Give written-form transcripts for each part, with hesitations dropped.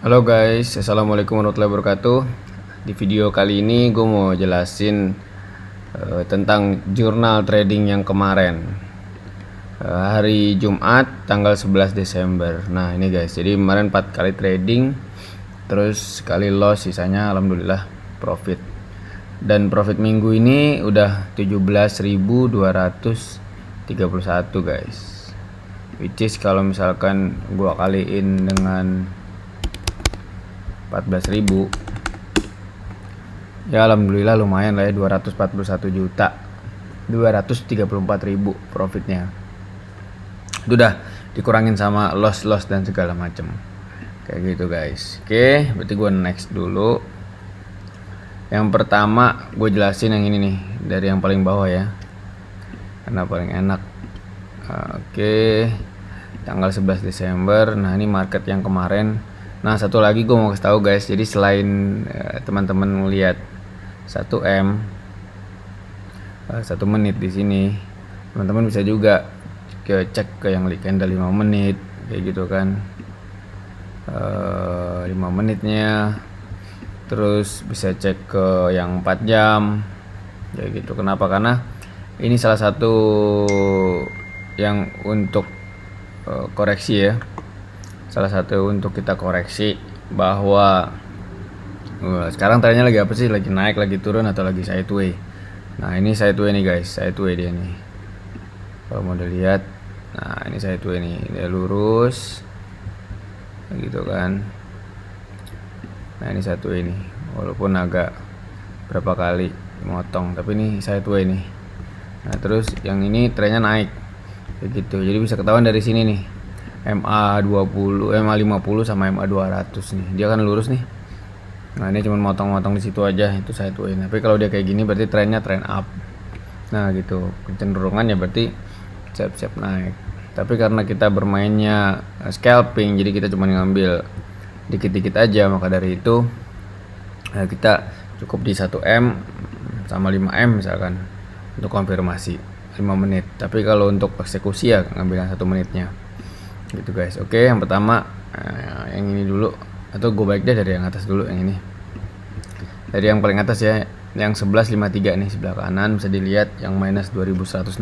Halo guys, assalamualaikum warahmatullahi wabarakatuh. Di video kali ini gue mau jelasin tentang jurnal trading yang kemarin, hari Jumat tanggal 11 Desember. Nah ini guys, jadi kemarin 4 kali trading, terus sekali loss, sisanya alhamdulillah profit. Dan profit minggu ini udah 17.231 guys, which is kalau misalkan gue kaliin dengan 14.000 ya alhamdulillah lumayan lah ya, 241.234.000 profitnya. Itu udah dikurangin sama loss dan segala macem kayak gitu guys. Oke, berarti gue next dulu. Yang pertama gue jelasin yang ini nih, dari yang paling bawah ya, karena paling enak. Oke, tanggal 11 Desember. Nah ini market yang kemarin. Nah satu lagi gue mau kasih tahu guys, jadi selain teman-teman melihat 1M 1 menit di sini, teman-teman bisa juga cek ke yang candle 5 menit kayak gitu kan, 5 menitnya, terus bisa cek ke yang 4 jam kayak gitu. Kenapa? Karena ini salah satu yang untuk koreksi ya, salah satu untuk kita koreksi bahwa sekarang trennya lagi apa sih, lagi naik, lagi turun, atau lagi sideway. Nah ini sideway nih guys, sideway dia nih kalau mau dilihat. Nah ini sideway nih, dia lurus gitu kan. Nah ini sideway nih, walaupun agak berapa kali motong, tapi ini sideway nih. Nah terus yang ini trennya naik kayak gitu, jadi bisa ketahuan dari sini nih, MA20, MA50 sama MA200 nih. Dia kan lurus nih. Nah, ini cuma motong-motong di situ aja, itu sideway. Tapi kalau dia kayak gini berarti trennya trend up. Nah, gitu. Kecenderungannya berarti siap-siap naik. Tapi karena kita bermainnya scalping, jadi kita cuma ngambil dikit-dikit aja, maka dari itu kita cukup di 1M sama 5M misalkan untuk konfirmasi 5 menit. Tapi kalau untuk eksekusi ya ngambil yang 1 menitnya. Gitu guys. Oke, yang pertama yang ini dulu, atau gue balik deh dari yang atas dulu. Yang ini dari yang paling atas ya, yang 11.53 nih, sebelah kanan bisa dilihat yang minus 2105.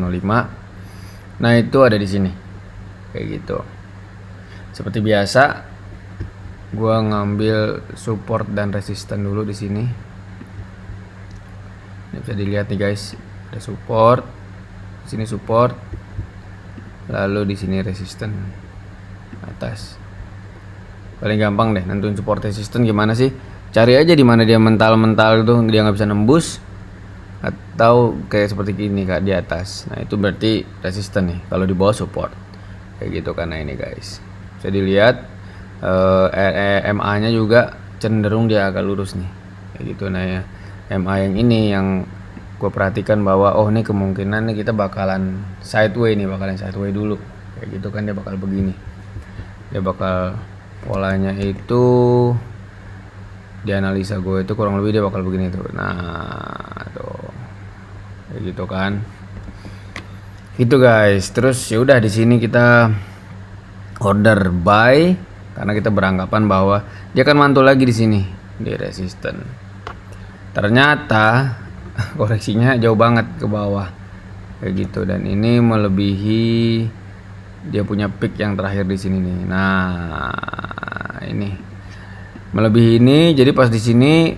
Nah itu ada di sini kayak gitu. Seperti biasa gue ngambil support dan resisten dulu di sini. Ini bisa dilihat nih guys, ada support di sini, support, lalu di sini resisten atas. Paling gampang deh nentuin support resisten gimana sih, cari aja di mana dia mental-mental itu, dia nggak bisa nembus, atau kayak seperti ini kak di atas. Nah itu berarti resisten nih, kalau di bawah support kayak gitu. Karena ini guys bisa dilihat MA nya juga cenderung dia agak lurus nih kayak gitu. Nah ya, MA yang ini yang gue perhatikan bahwa oh ini kemungkinan nih kita bakalan sideway nih, bakalan sideway dulu kayak gitu kan. Dia bakal begini, dia bakal polanya itu di analisa gue itu kurang lebih dia bakal begini tuh. Nah tuh kayak gitu kan, gitu guys. Terus ya udah di sini kita order buy karena kita beranggapan bahwa dia akan mantul lagi di sini di resisten. Ternyata koreksinya jauh banget ke bawah kayak gitu, dan ini melebihi dia punya peak yang terakhir di sini nih. Nah ini melebihi ini, jadi pas di sini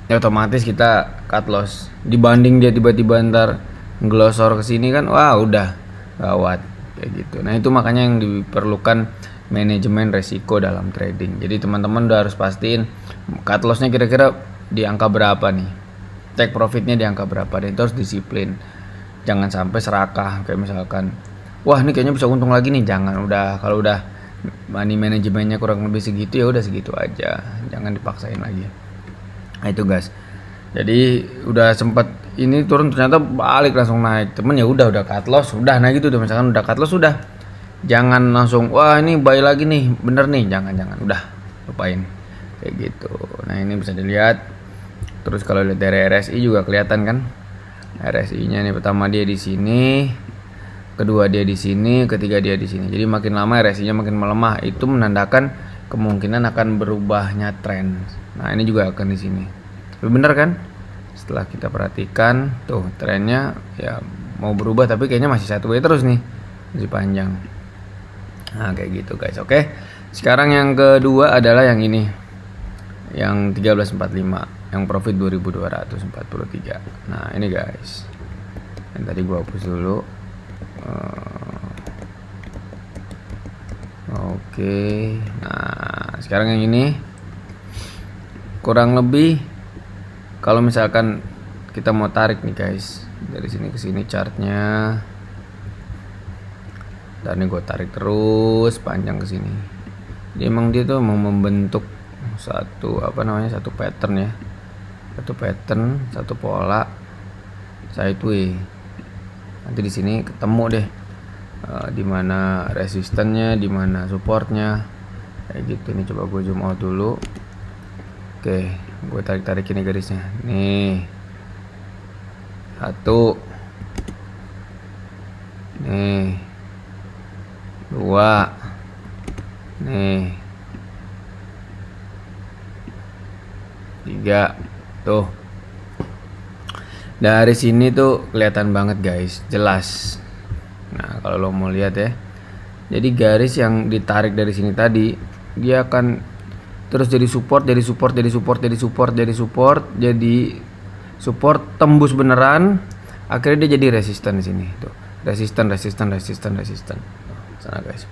ya otomatis kita cut loss. Dibanding dia tiba-tiba ntar ngelosor ke sini kan, wah udah gawat kayak gitu. Nah itu makanya yang diperlukan manajemen resiko dalam trading. Jadi teman-teman udah harus pastiin cut lossnya kira-kira di angka berapa nih, take profitnya di angka berapa, dan itu harus disiplin. Jangan sampai serakah kayak misalkan wah ini kayaknya bisa untung lagi nih. Jangan, udah kalau udah money manajemennya kurang lebih segitu ya udah segitu aja, jangan dipaksain lagi. Nah itu guys, jadi udah sempat ini turun ternyata balik langsung naik, temen ya udah cut loss, udah nah gitu tuh. Misalkan udah cut loss, udah jangan langsung wah ini buy lagi nih bener nih, jangan, udah lupain kayak gitu. Nah ini bisa dilihat. Terus kalau lihat dari RSI juga kelihatan kan, RSI nya nih pertama dia di sini, kedua dia di sini, ketiga dia di sini. Jadi makin lama RSI nya makin melemah, itu menandakan kemungkinan akan berubahnya tren. Nah ini juga akan di sini. Tapi bener kan? Setelah kita perhatikan tuh trennya ya mau berubah tapi kayaknya masih sideways terus nih, masih panjang. Nah kayak gitu guys. Oke, sekarang yang kedua adalah yang ini, yang 1345, yang profit 2243. Nah ini guys, yang tadi gua hapus dulu. Oke, nah sekarang yang ini kurang lebih kalau misalkan kita mau tarik nih guys, dari sini ke sini chartnya, dan ini gue tarik terus panjang ke sini. Jadi emang dia tuh mau membentuk satu satu pattern ya, satu pola sideways. Nanti di sini ketemu deh di mana resistennya, di mana supportnya, kayak gitu. Nih coba gue zoom out dulu. Oke, gue tarik ini garisnya. Nih, satu, nih, dua, nih, tiga, tuh. Dari sini tuh kelihatan banget guys, jelas. Nah kalau lo mau lihat ya, jadi garis yang ditarik dari sini tadi, dia akan terus jadi support, jadi support, tembus beneran, akhirnya dia jadi resisten di sini tuh, resisten. Sana guys.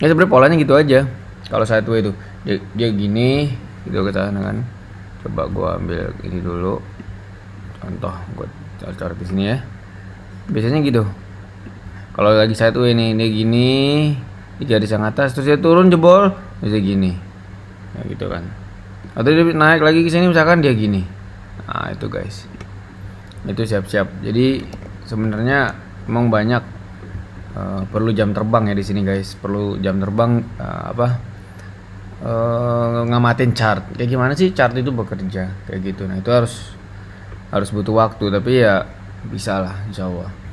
Ya sebenarnya polanya gitu aja. Kalau sideways itu dia gini, gitu ke sana kan. Coba gua ambil ini dulu. Contoh, gua coret di sini ya. Biasanya gitu. Kalau lagi sideways ini dia gini, di garis yang atas, terus dia turun jebol, bisa gini. Ya gitu kan. Atau dia naik lagi ke sini misalkan dia gini. Nah, itu guys. Itu siap-siap. Jadi sebenarnya emang banyak perlu jam terbang ya di sini guys. Perlu jam terbang ngamatin chart. Kayak gimana sih chart itu bekerja kayak gitu. Nah, itu harus butuh waktu, tapi ya bisa lah insyaallah.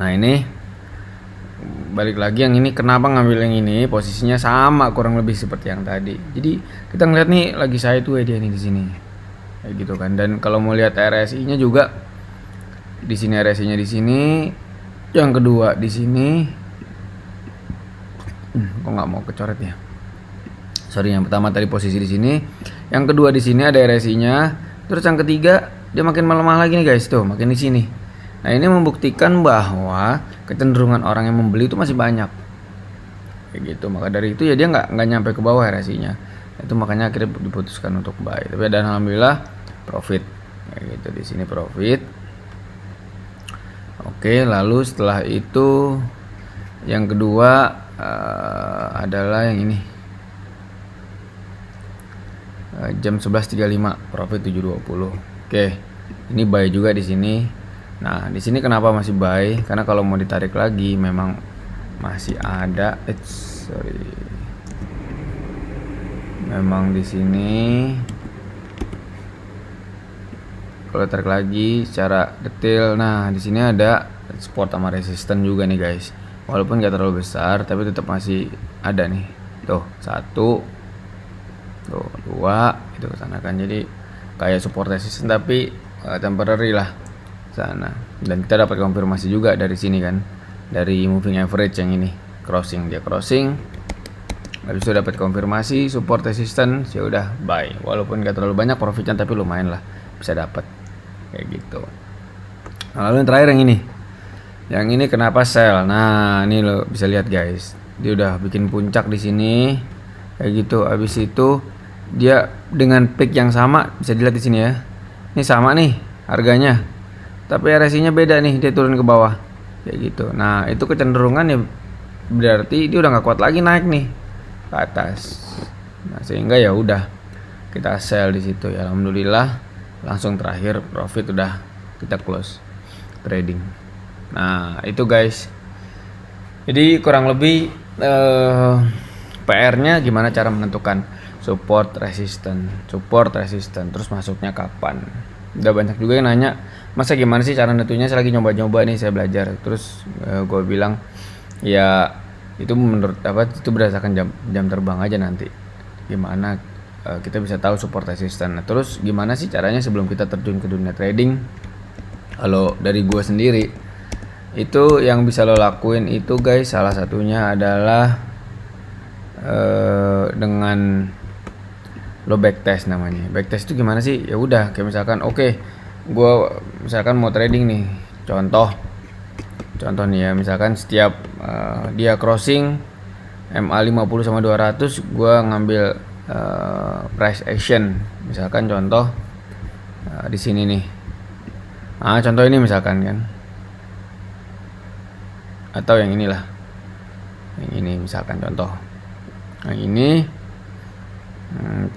Nah, ini balik lagi yang ini, kenapa ngambil yang ini, posisinya sama kurang lebih seperti yang tadi. Jadi kita ngeliat nih lagi sideways dia nih di sini. Kayak gitu kan. Dan kalau mau lihat RSI-nya juga di sini, RSI-nya di sini. Yang kedua di sini. Kok nggak mau kecoret ya? Sorry, yang pertama tadi posisi di sini. Yang kedua di sini ada RSI-nya. Terus yang ketiga dia makin melemah lagi nih guys, tuh makin di sini. Nah ini membuktikan bahwa kecenderungan orang yang membeli itu masih banyak, kayak gitu. Maka dari itu ya dia nggak nyampe ke bawah RSI-nya. Itu makanya akhirnya diputuskan untuk buy. Tapi dan alhamdulillah profit, kayak gitu. Di sini profit. Oke, lalu setelah itu yang kedua adalah yang ini, jam 11.35 profit 720. Oke, ini buy juga di sini. Nah, di sini kenapa masih buy? Karena kalau mau ditarik lagi memang masih ada. Memang di sini kalau tarik lagi secara detail, nah di sini ada support sama resisten juga nih guys. Walaupun gak terlalu besar, tapi tetap masih ada nih. Tuh, satu, tuh, dua, itu kesana kan. Jadi kayak support resisten tapi temporary lah sana. Dan kita dapat konfirmasi juga dari sini kan, dari moving average yang ini, dia crossing. Habis itu dapat konfirmasi support resistance, ya udah buy. Walaupun gak terlalu banyak profitnya tapi lumayan lah, bisa dapat kayak gitu. Nah, lalu yang terakhir yang ini. Yang ini kenapa sell? Nah, ini lo bisa lihat guys. Dia udah bikin puncak di sini. Kayak gitu. Habis itu dia dengan peak yang sama, bisa dilihat di sini ya. Ini sama nih harganya. Tapi RSI-nya beda nih, dia turun ke bawah. Kayak gitu. Nah, itu kecenderungan ya berarti dia udah nggak kuat lagi naik nih ke atas. Nah, sehingga ya udah kita sell di situ ya. Alhamdulillah langsung terakhir profit udah kita close trading. Nah, itu guys. Jadi kurang lebih PR-nya gimana cara menentukan support resisten, terus masuknya kapan. Udah banyak juga yang nanya, masa gimana sih cara nentunya? Saya lagi nyoba-nyoba nih, saya belajar. Terus gue bilang ya itu menurut itu berdasarkan jam terbang aja nanti. gimana kita bisa tahu support resistance. Nah, terus gimana sih caranya sebelum kita terjun ke dunia trading? Kalau dari gue sendiri itu yang bisa lo lakuin itu guys, salah satunya adalah dengan lo backtest namanya. Backtest itu gimana sih? Ya udah kayak misalkan gue misalkan mau trading nih, contoh nih ya, misalkan setiap dia crossing MA 50 sama 200 gue ngambil price action, misalkan contoh di sini nih. Contoh ini misalkan kan, atau yang inilah, yang ini misalkan contoh yang ini.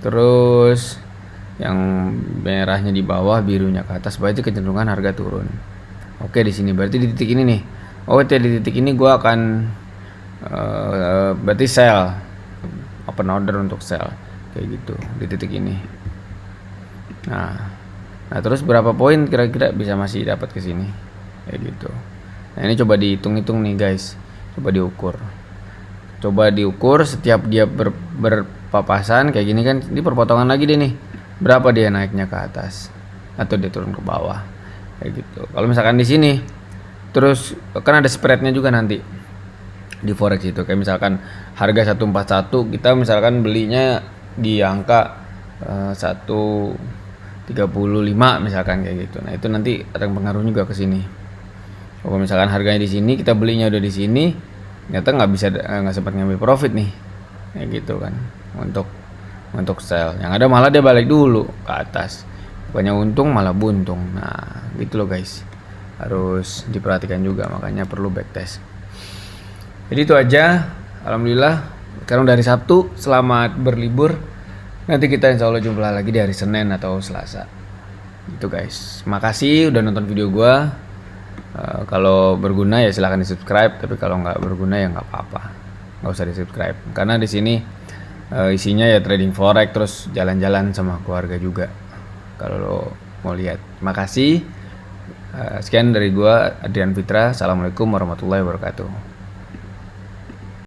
Terus yang merahnya di bawah, birunya ke atas, berarti kecenderungan harga turun. Oke, di sini berarti di titik ini nih. Di titik ini gua akan berarti sell, open order untuk sell kayak gitu di titik ini. Nah terus berapa poin kira-kira bisa masih dapat ke sini kayak gitu. Nah ini coba dihitung-hitung nih guys, coba diukur setiap dia berpapasan kayak gini kan, ini perpotongan lagi deh nih, berapa dia naiknya ke atas atau dia turun ke bawah kayak gitu. Kalau misalkan di sini terus kan ada spreadnya juga nanti di forex itu, kayak misalkan harga 141 kita misalkan belinya di angka 135 misalkan kayak gitu. Nah itu nanti ada pengaruh juga ke sini. Kalau misalkan harganya di sini, kita belinya udah di sini, ternyata nggak sempat ngambil profit nih kayak gitu kan, untuk sell. Yang ada malah dia balik dulu ke atas, bukannya untung malah buntung. Nah gitu loh guys, harus diperhatikan juga, makanya perlu backtest. Jadi itu aja, alhamdulillah sekarang dari Sabtu, selamat berlibur. Nanti kita insya Allah jumpa lagi di hari Senin atau Selasa gitu guys. Makasih udah nonton video gua. Kalau berguna ya silahkan di subscribe, tapi kalau nggak berguna ya nggak apa-apa, nggak usah di subscribe, karena di sini isinya ya trading forex, terus jalan-jalan sama keluarga juga kalau lo mau lihat. Makasih. Sekian dari gua, Adrian Fitra. Assalamualaikum warahmatullahi wabarakatuh.